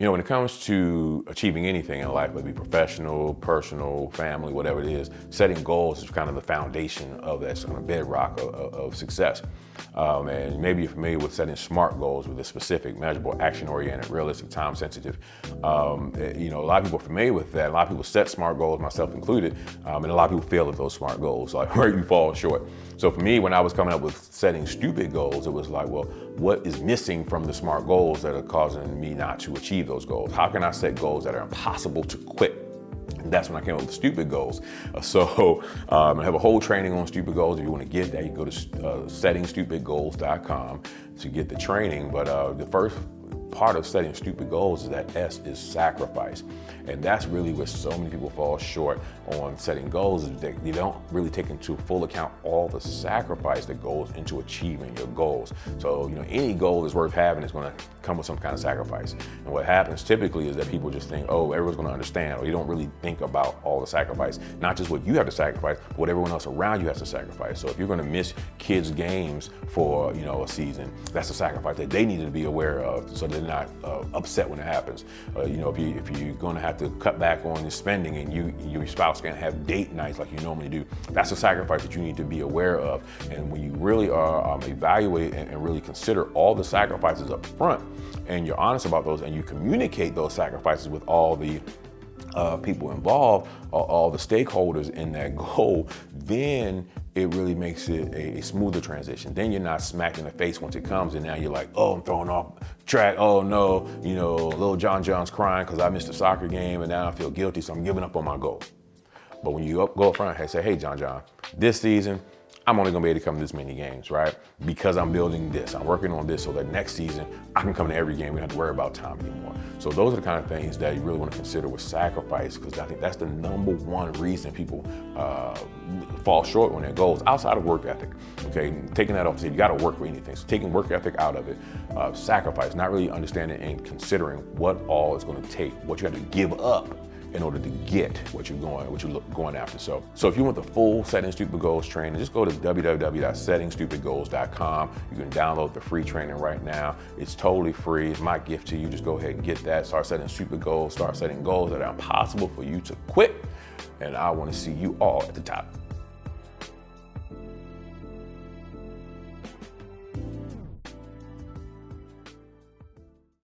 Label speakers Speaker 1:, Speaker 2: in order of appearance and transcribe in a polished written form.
Speaker 1: You know, when it comes to achieving anything in life, whether it be professional, personal, family, whatever it is, setting goals is kind of the foundation of that kind of bedrock of success. And maybe you're familiar with setting SMART goals with a specific, measurable, action-oriented, realistic, time-sensitive. You know, a lot of people are familiar with that. A lot of people set SMART goals, myself included, and a lot of people fail at those SMART goals, like where you fall short. So for me, when I was coming up with setting stupid goals, it was like, well, what is missing from the SMART goals that are causing me not to achieve those goals? How can I set goals that are impossible to quit? And that's when I came up with the stupid goals. I have a whole training on stupid goals. If you want to get that, you go to settingstupidgoals.com to get the training. But the first part of setting stupid goals is that S is sacrifice. And that's really where so many people fall short on setting goals, is that they don't really take into full account all the sacrifice that goes into achieving your goals. So, you know, any goal that's worth having is going to come with some kind of sacrifice. And what happens typically is that people just think, oh, everyone's going to understand, or you don't really think about all the sacrifice, not just what you have to sacrifice, but what everyone else around you has to sacrifice. So if you're going to miss kids' games for, you know, a season, that's a sacrifice that they need to be aware of, so they're not upset when it happens. You know, if you're going to have to cut back on your spending and your spouse can't have date nights like you normally do, that's a sacrifice that you need to be aware of. And when you really evaluate and really consider all the sacrifices up front, and you're honest about those, and you communicate those sacrifices with all the people involved, all the stakeholders in that goal, then it really makes it a smoother transition. Then you're not smacked in the face once it comes, and now you're like, oh, I'm throwing off track. Oh no, you know, little John's crying because I missed a soccer game, and now I feel guilty, so I'm giving up on my goal. But when you go up front and say, hey, John, this season, I'm only gonna be able to come to this many games, right? Because I'm building this, I'm working on this, so that next season I can come to every game. We don't have to worry about time anymore. So those are the kind of things that you really want to consider with sacrifice, because I think that's the number one reason people fall short on their goals, outside of work ethic. Okay, taking that off, you got to work for anything. So taking work ethic out of it, sacrifice, not really understanding and considering what all it's going to take, what you have to give up in order to get what you're going after. So if you want the full Setting Stupid Goals training, just go to www.settingstupidgoals.com. You can download the free training right now. It's totally free. It's my gift to you. Just go ahead and get that. Start setting stupid goals. Start setting goals that are impossible for you to quit. And I want to see you all at the top.